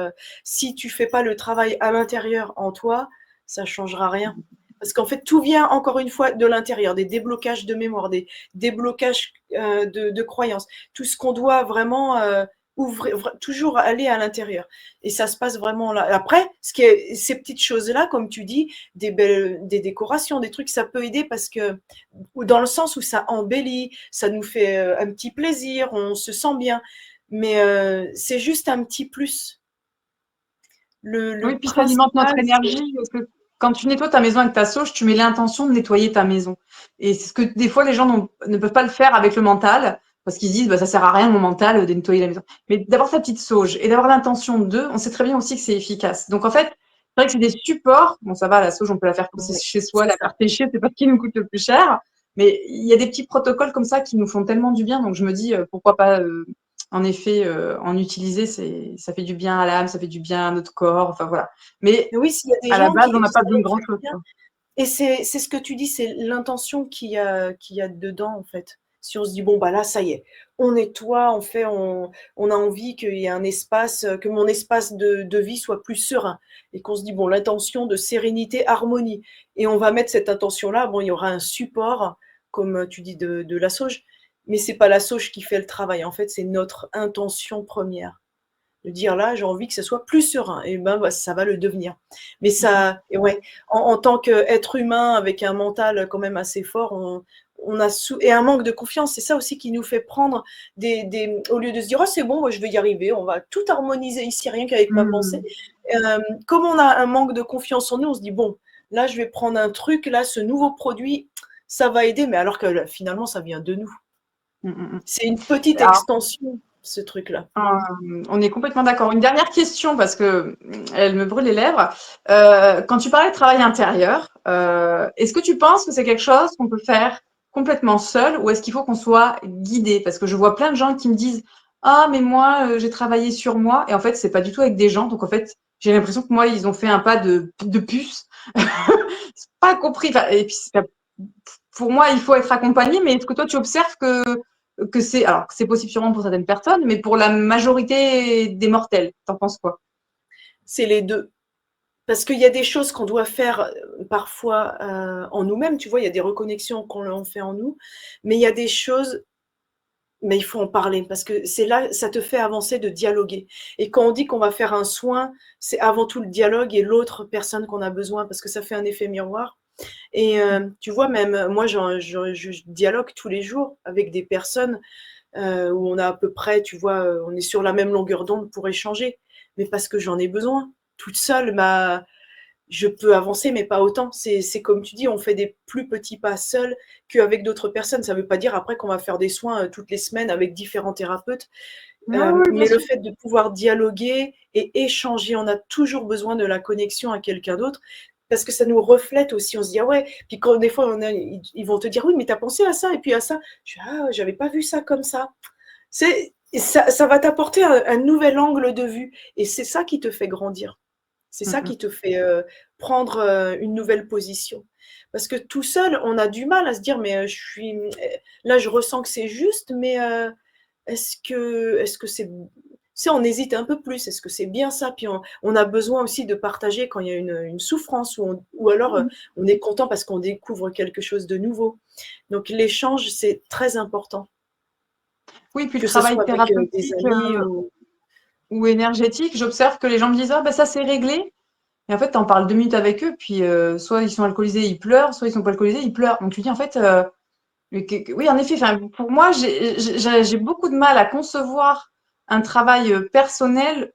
B: si tu fais pas le travail à l'intérieur en toi, ça changera rien. Parce qu'en fait, tout vient encore une fois de l'intérieur, des déblocages de mémoire, des déblocages de croyances, tout ce qu'on doit vraiment ouvrir, toujours aller à l'intérieur. Et ça se passe vraiment là. Après, ces petites choses-là, comme tu dis, des décorations, des trucs, ça peut aider parce que, ou dans le sens où ça embellit, ça nous fait un petit plaisir, on se sent bien. Mais c'est juste un petit plus.
A: Oui,
B: Le
A: puis ça alimente notre
B: principal, c'est.
A: énergie. Parce que quand tu nettoies ta maison avec ta sauge, tu mets l'intention de nettoyer ta maison. Et c'est ce que des fois les gens ne peuvent pas le faire avec le mental, parce qu'ils se disent bah, ça sert à rien mon mental de nettoyer la maison. Mais d'avoir sa petite sauge et d'avoir l'intention de, on sait très bien aussi que c'est efficace. Donc en fait, c'est vrai que c'est des supports. Bon, ça va, la sauge, on peut la faire pousser
B: Oui,
A: chez soi,
B: c'est
A: la
B: ça.
A: faire pêcher, c'est pas ce qui nous coûte le plus cher. Mais il y a des petits protocoles comme ça qui nous font tellement du bien. Donc je me dis pourquoi pas en effet, en utiliser, ça fait du bien à l'âme, ça fait du bien à notre corps, enfin voilà. Mais
B: Oui, s'il y a des
A: à la
B: gens
A: base, on n'a
B: qui
A: pas
B: ça
A: besoin de
B: leur
A: grand
B: fait
A: chose,
B: bien.
A: quoi.
B: Et c'est ce que tu dis, c'est l'intention qu'il y a dedans, en fait. Si on se dit: «Bon, bah, là, ça y est, on nettoie, on a envie qu'il y ait un espace, que mon espace de vie soit plus serein», et qu'on se dit: «Bon, l'intention de sérénité, harmonie», et on va mettre cette intention-là. Bon, il y aura un support, comme tu dis, de la sauge, mais c'est pas la sauge qui fait le travail. En fait, c'est notre intention première. De dire: «Là, j'ai envie que ce soit plus serein», et ben, bah, ça va le devenir. Mais
A: Mmh.
B: ça, et ouais, en tant qu'être humain avec un mental quand même assez fort, on a et un manque de confiance, c'est ça aussi qui nous fait prendre au lieu de se dire: «Oh, c'est bon, moi je vais y arriver, on va tout harmoniser ici rien qu'avec ma pensée».
A: Mmh.
B: Comme on a un manque de confiance en nous, on se dit: «Bon, là, je vais prendre un truc, là, ce nouveau produit, ça va aider», mais alors que finalement ça vient de nous.
A: Mmh mh, mmh.
B: C'est une petite
A: Alors,
B: extension, ce truc-là.
A: on est complètement d'accord. Une dernière question parce que, elle me brûle les lèvres. Quand tu parlais de travail intérieur, est-ce que tu penses que c'est quelque chose qu'on peut faire complètement seul ou est-ce qu'il faut qu'on soit guidé? Parce que je vois plein de gens qui me disent: «Ah mais moi, j'ai travaillé sur moi» et en fait, c'est pas du tout avec des gens. Donc en fait, j'ai l'impression que moi, ils ont fait un pas de puce. C'est pas compris. Enfin et puis c'est pour moi, il faut être accompagné, mais est-ce que toi, tu observes que c'est, alors que c'est possible sûrement pour certaines personnes, mais pour la majorité des mortels, t'en penses quoi?
B: C'est les 2. Parce qu'il y a des choses qu'on doit faire, parfois, en nous-mêmes, tu vois? Il y a des reconnexions qu'on fait en nous, mais il y a des choses, mais il faut en parler parce que c'est là, ça te fait avancer de dialoguer, et quand on dit qu'on va faire un soin, c'est avant tout le dialogue et l'autre personne qu'on a besoin parce que ça fait un effet miroir. Et tu vois, même moi, je dialogue tous les jours avec des personnes, où on a à peu près, tu vois, on est sur la même longueur d'onde pour échanger, mais parce que j'en ai besoin. Toute seule, je peux avancer, mais pas autant. C'est comme tu dis, on fait des plus petits pas seuls qu'avec d'autres personnes. Ça ne veut pas dire après qu'on va faire des soins toutes les semaines avec différents thérapeutes,
A: Ah oui, bien
B: mais le
A: sûr.
B: fait de pouvoir dialoguer et échanger, on a toujours besoin de la connexion à quelqu'un d'autre parce que ça nous reflète aussi. On se dit: «Ah ouais», puis quand des fois ils vont te dire: «Oui, mais tu as pensé à ça et puis à ça». Je fais: «Ah, j'avais pas vu ça comme ça». Ça va t'apporter un nouvel angle de vue, et c'est ça qui te fait grandir. C'est
A: Mmh
B: ça
A: mh.
B: qui te fait, prendre, une nouvelle position. Parce que tout seul, on a du mal à se dire: «Mais, là, je ressens que c'est juste, mais, est-ce que c'est b», tu sais, on hésite un peu plus. Est-ce que c'est bien ça? Puis on a besoin aussi de partager quand il y a une souffrance, ou alors,
A: Mmh.
B: on est content parce qu'on découvre quelque chose de nouveau. Donc l'échange, c'est très important,
A: Oui, puis le
B: que ce
A: travail
B: soit avec, des
A: thérapeutique,
B: amis
A: ou énergétique, j'observe que les gens me disent: «Ah bah ça, c'est réglé» et en fait, tu en parles 2 minutes avec eux, puis, soit ils sont alcoolisés, ils pleurent, soit ils sont pas alcoolisés, ils pleurent. Donc tu dis en fait, mais que oui, en effet, enfin, pour moi, j'ai beaucoup de mal à concevoir un travail personnel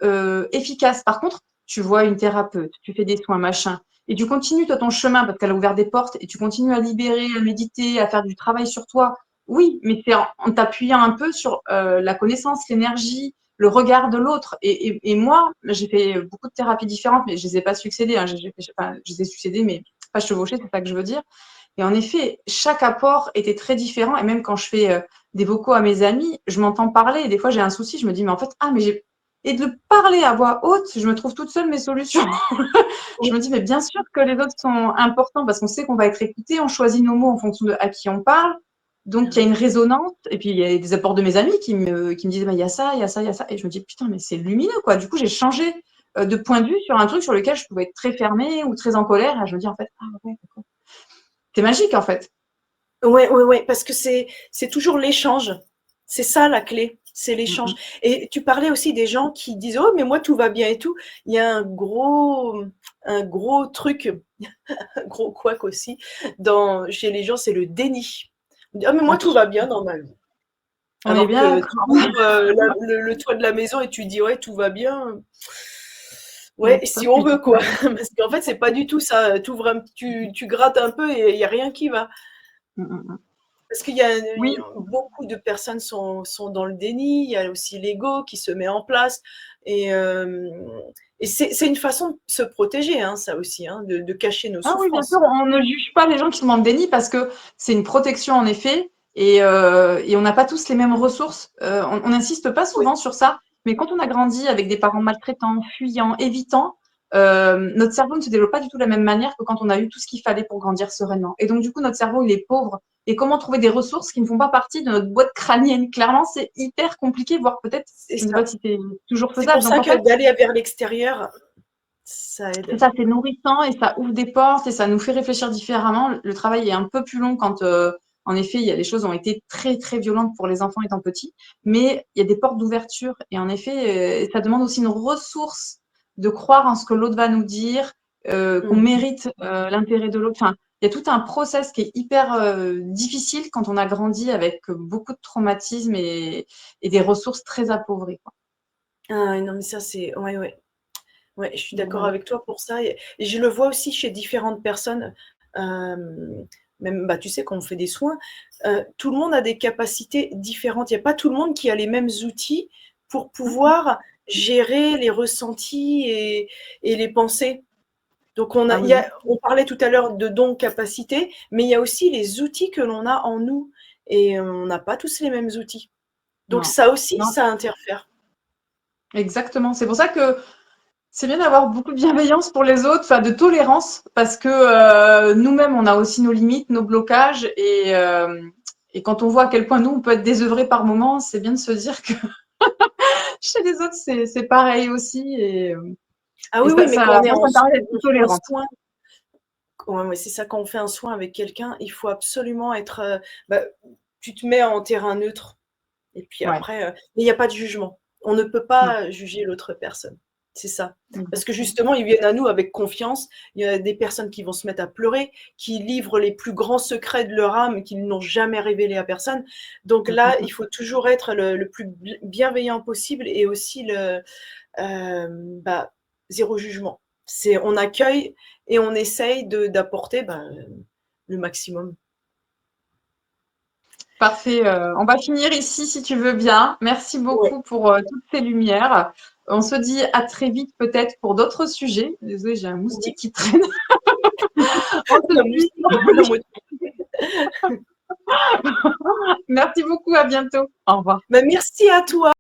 A: efficace. Par contre, tu vois une thérapeute, tu fais des soins, machin, et tu continues toi, ton chemin parce qu'elle a ouvert des portes et tu continues à libérer, à méditer, à faire du travail sur toi. Oui, mais c'est en t'appuyant un peu sur la connaissance, l'énergie, le regard de l'autre. Et moi, j'ai fait beaucoup de thérapies différentes, mais je les ai pas succédées. Hein. Enfin, je les ai succédées, mais pas chevauchées, c'est ça que je veux dire. Et en effet, chaque apport était très différent. Et même quand je fais des vocaux à mes amis, je m'entends parler. Et des fois, j'ai un souci. Je me dis, mais en fait, ah, mais j'ai. Et de le parler à voix haute, je me trouve toute seule mes solutions. Je me dis, mais bien sûr que les autres sont importants parce qu'on sait qu'on va être écouté. On choisit nos mots en fonction de à qui on parle. Donc, il y a une résonance. Et puis, il y a des apports de mes amis qui me disent, bah, il y a ça, il y a ça, il y a ça. Et je me dis, putain, mais c'est lumineux, quoi. Du coup, j'ai changé de point de vue sur un truc sur lequel je pouvais être très fermée ou très en colère. Et je me dis, en fait, ah ouais, d'accord. C'est magique, en fait.
B: Ouais, ouais, ouais, parce que c'est toujours l'échange. C'est ça la clé, c'est
A: Mmh
B: l'échange.
A: mh.
B: Et tu parlais aussi des gens qui disent: «Oh, mais moi tout va bien et tout». Il y a un gros truc, un gros couac aussi chez les gens, c'est le déni. On dit: «Ah, mais moi tout
A: OK.
B: va bien dans ma vie».
A: On est
B: Alors
A: bien
B: que tu
A: d'accord.
B: ouvres, le toit de la maison et tu dis: «Ouais, tout va bien».
A: Ouais,
B: Ouais,
A: c'est pas
B: si
A: ce que
B: on
A: je dis.
B: veut quoi. Parce qu'en fait, c'est pas du tout ça. Tu grattes un peu et il y a rien qui va.
A: Mmh mh, mmh.
B: Parce qu'il y a
A: Oui,
B: beaucoup de personnes sont dans le déni, il y a aussi l'ego qui se met en place, et c'est une façon de se protéger, hein, ça aussi, hein, de cacher nos
A: ah oui, bien sûr,
B: souffrances.
A: on ne juge pas les gens qui sont dans le déni parce que c'est une protection en effet et on n'a pas tous les mêmes ressources. On n'insiste pas
B: Oui,
A: souvent sur ça, mais quand on a grandi avec des parents maltraitants, fuyants, évitants, notre cerveau ne se développe pas du tout de la même manière que quand on a eu tout ce qu'il fallait pour grandir sereinement. Et donc, du coup, notre cerveau, il est pauvre. Et comment trouver des ressources qui ne font pas partie de notre boîte crânienne? Clairement, c'est hyper compliqué, voire peut-être,
B: c'est
A: je ne sais pas
B: ça.
A: si c'est toujours
B: C'est
A: faisable.
B: pour
A: Donc,
B: ça
A: en
B: que
A: fait,
B: d'aller vers l'extérieur, ça
A: c'est
B: aide.
A: ça, c'est nourrissant et ça ouvre des portes et ça nous fait réfléchir différemment. Le travail est un peu plus long quand, en effet, il y a des choses qui ont été très, très violentes pour les enfants étant petits, mais il y a des portes d'ouverture. Et en effet, ça demande aussi une ressource de croire en ce que l'autre va nous dire, qu'on
B: Mmh.
A: mérite l'intérêt de l'autre. Enfin, il y a tout un process qui est hyper difficile quand on a grandi avec beaucoup de traumatismes et des ressources très appauvries, quoi.
B: Ah ouais, non, mais ça, c'est ouais, ouais. Ouais, je suis
A: Donc,
B: d'accord
A: voilà.
B: avec toi pour ça et je le vois aussi chez différentes personnes, même, bah, tu sais, quand on fait des soins, tout le monde a des capacités différentes. Il y a pas tout le monde qui a les mêmes outils pour pouvoir gérer les ressentis et les pensées. Donc
A: Ah
B: il
A: oui,
B: y
A: oui.
B: a on parlait tout à l'heure de dons, capacités, mais il y a aussi les outils que l'on a en nous et on n'a pas tous les mêmes outils. Donc
A: Non.
B: ça aussi,
A: Non,
B: ça interfère.
A: exactement. C'est pour ça que c'est bien d'avoir beaucoup de bienveillance pour les autres, enfin de tolérance, parce que nous-mêmes, on a aussi nos limites, nos blocages, et quand on voit à quel point nous, on peut être désœuvrés par moments, c'est bien de se dire que chez les autres, c'est pareil aussi,
B: Ah
A: et
B: oui, oui, mais quand on est
A: moi, ça me permet d'être
B: on
A: plus
B: fait un
A: tolérante.
B: soin. Ouais, ouais, c'est ça, quand on fait un soin avec quelqu'un, il faut absolument être, bah, tu te mets en terrain neutre et puis
A: Ouais,
B: après, mais il y a pas de jugement. On ne peut
A: non,
B: pas juger l'autre personne. C'est ça. Parce que
A: exactement.
B: justement, ils viennent à nous avec confiance. Il y a des personnes qui vont se mettre à pleurer, qui livrent les plus grands secrets de leur âme qu'ils n'ont jamais révélés à personne. Donc
A: Mm,
B: là,
A: mm,
B: il faut toujours être le plus bienveillant possible et aussi bah, 0 jugement. C'est on accueille et on essaye d'apporter, bah, le maximum.
A: Parfait. On va finir ici si tu veux bien. Merci
B: Ouais.
A: beaucoup pour toutes ces lumières. On se dit à très vite peut-être pour d'autres sujets. Désolée, j'ai un moustique
B: Oui,
A: qui traîne. On se
B: un
A: dit
B: moustique de la moitié.
A: merci beaucoup, à bientôt. Au revoir.
B: Bah, merci à toi.